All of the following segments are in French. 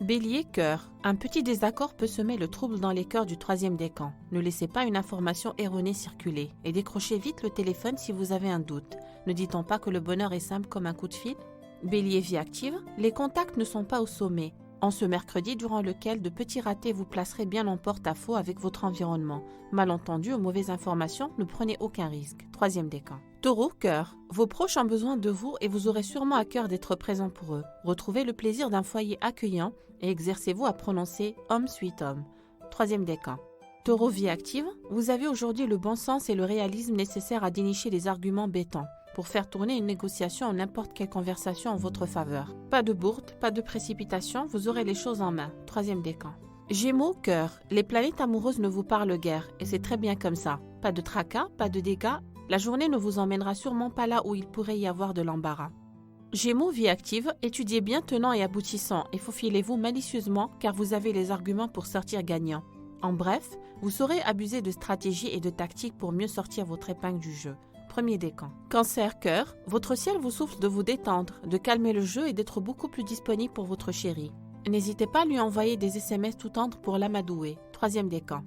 Bélier, cœur. Un petit désaccord peut semer le trouble dans les cœurs du troisième décan. Ne laissez pas une information erronée circuler et décrochez vite le téléphone si vous avez un doute. Ne dit-on pas que le bonheur est simple comme un coup de fil? Bélier, vie active. Les contacts ne sont pas au sommet. En ce mercredi durant lequel de petits ratés vous placerez bien en porte-à-faux avec votre environnement. Malentendu ou mauvaises informations, ne prenez aucun risque. Troisième décan. Taureau, cœur. Vos proches ont besoin de vous et vous aurez sûrement à cœur d'être présent pour eux. Retrouvez le plaisir d'un foyer accueillant et exercez-vous à prononcer « homme suit homme ». Troisième décan. Taureau, vie active. Vous avez aujourd'hui le bon sens et le réalisme nécessaires à dénicher les arguments bêtants pour faire tourner une négociation ou n'importe quelle conversation en votre faveur. Pas de bourde, pas de précipitation, vous aurez les choses en main. Troisième décan. Gémeaux, cœur. Les planètes amoureuses ne vous parlent guère et c'est très bien comme ça. Pas de tracas, pas de dégâts. La journée ne vous emmènera sûrement pas là où il pourrait y avoir de l'embarras. Gémeaux, vie active. Étudiez bien tenant et aboutissant et faufilez-vous malicieusement car vous avez les arguments pour sortir gagnant. En bref, vous saurez abuser de stratégie et de tactique pour mieux sortir votre épingle du jeu. Premier décan. Cancer, cœur. Votre ciel vous souffle de vous détendre, de calmer le jeu et d'être beaucoup plus disponible pour votre chérie. N'hésitez pas à lui envoyer des SMS tout tendres pour l'amadouer. Troisième décan.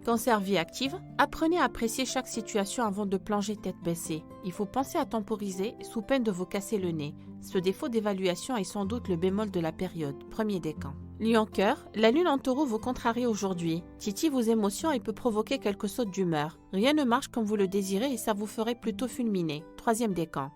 Cancer, vie active. Apprenez à apprécier chaque situation avant de plonger tête baissée. Il faut penser à temporiser sous peine de vous casser le nez. Ce défaut d'évaluation est sans doute le bémol de la période. Premier décan. Lion, cœur. La lune en taureau vous contrarie aujourd'hui. Titille vos émotions et peut provoquer quelques sautes d'humeur. Rien ne marche comme vous le désirez et ça vous ferait plutôt fulminer. Troisième décan.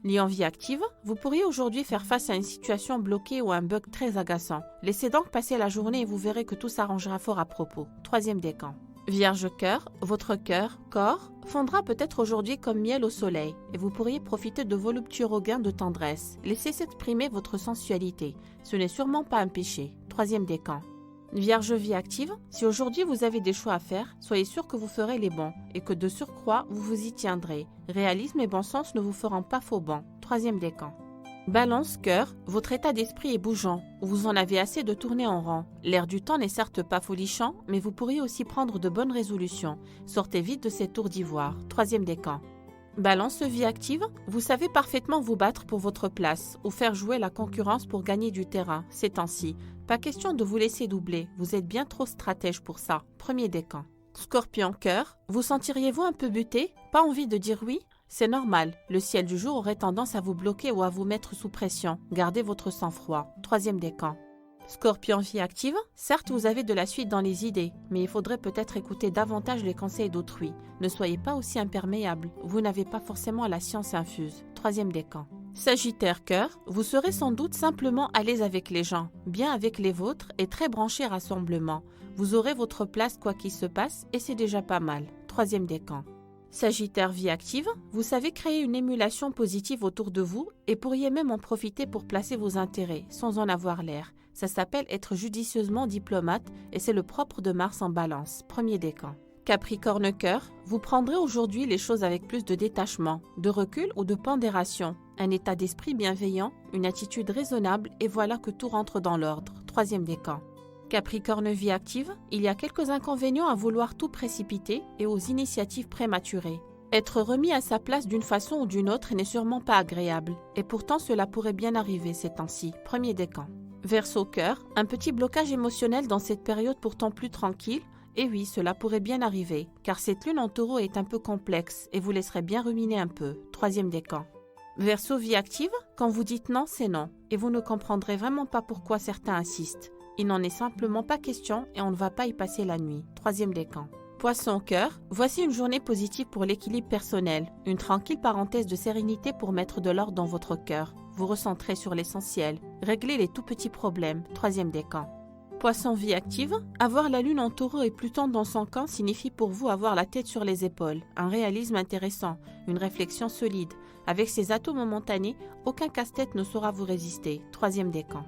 Lion, vie active. Vous pourriez aujourd'hui faire face à une situation bloquée ou à un bug très agaçant. Laissez donc passer la journée et vous verrez que tout s'arrangera fort à propos. Troisième décan. Vierge, cœur, votre cœur, corps, fondra peut-être aujourd'hui comme miel au soleil et vous pourriez profiter de voluptueux regains de tendresse. Laissez s'exprimer votre sensualité. Ce n'est sûrement pas un péché. Troisième décan. Vierge, vie active, si aujourd'hui vous avez des choix à faire, soyez sûr que vous ferez les bons et que de surcroît, vous vous y tiendrez. Réalisme et bon sens ne vous feront pas faux banc. Troisième décan. Balance, cœur, votre état d'esprit est bougeant, ou vous en avez assez de tourner en rond. L'air du temps n'est certes pas folichant, mais vous pourriez aussi prendre de bonnes résolutions. Sortez vite de cette tour d'ivoire. Troisième décan. Balance, vie active, vous savez parfaitement vous battre pour votre place, ou faire jouer la concurrence pour gagner du terrain, ces temps-ci. Pas question de vous laisser doubler, vous êtes bien trop stratège pour ça. Premier décan. Scorpion, cœur, vous sentiriez-vous un peu buté? Pas envie de dire oui? C'est normal, le ciel du jour aurait tendance à vous bloquer ou à vous mettre sous pression. Gardez votre sang-froid. Troisième décan. Scorpion, vie active, certes vous avez de la suite dans les idées, mais il faudrait peut-être écouter davantage les conseils d'autrui. Ne soyez pas aussi imperméable, vous n'avez pas forcément la science infuse. Troisième décan. Sagittaire, cœur, vous serez sans doute simplement à l'aise avec les gens, bien avec les vôtres et très branché rassemblement. Vous aurez votre place quoi qu'il se passe et c'est déjà pas mal. Troisième décan. Sagittaire, vie active, vous savez créer une émulation positive autour de vous et pourriez même en profiter pour placer vos intérêts sans en avoir l'air. Ça s'appelle être judicieusement diplomate et c'est le propre de Mars en balance. Premier décan. Capricorne, cœur, vous prendrez aujourd'hui les choses avec plus de détachement, de recul ou de pondération. Un état d'esprit bienveillant, une attitude raisonnable et voilà que tout rentre dans l'ordre. Troisième décan. Capricorne, vie active, il y a quelques inconvénients à vouloir tout précipiter et aux initiatives prématurées. Être remis à sa place d'une façon ou d'une autre n'est sûrement pas agréable, et pourtant cela pourrait bien arriver ces temps-ci. Premier décan. Verseau, cœur, un petit blocage émotionnel dans cette période pourtant plus tranquille, et oui, cela pourrait bien arriver, car cette lune en taureau est un peu complexe et vous laisserait bien ruminer un peu. Troisième décan. Verseau, vie active, quand vous dites non, c'est non, et vous ne comprendrez vraiment pas pourquoi certains insistent. Il n'en est simplement pas question et on ne va pas y passer la nuit. Troisième décan. Poisson, cœur, voici une journée positive pour l'équilibre personnel. Une tranquille parenthèse de sérénité pour mettre de l'ordre dans votre cœur. Vous recentrez sur l'essentiel. Réglez les tout petits problèmes. Troisième décan. Poisson, vie active, avoir la lune en taureau et Pluton dans son camp signifie pour vous avoir la tête sur les épaules. Un réalisme intéressant, une réflexion solide. Avec ces atouts momentanés, aucun casse-tête ne saura vous résister. Troisième décan.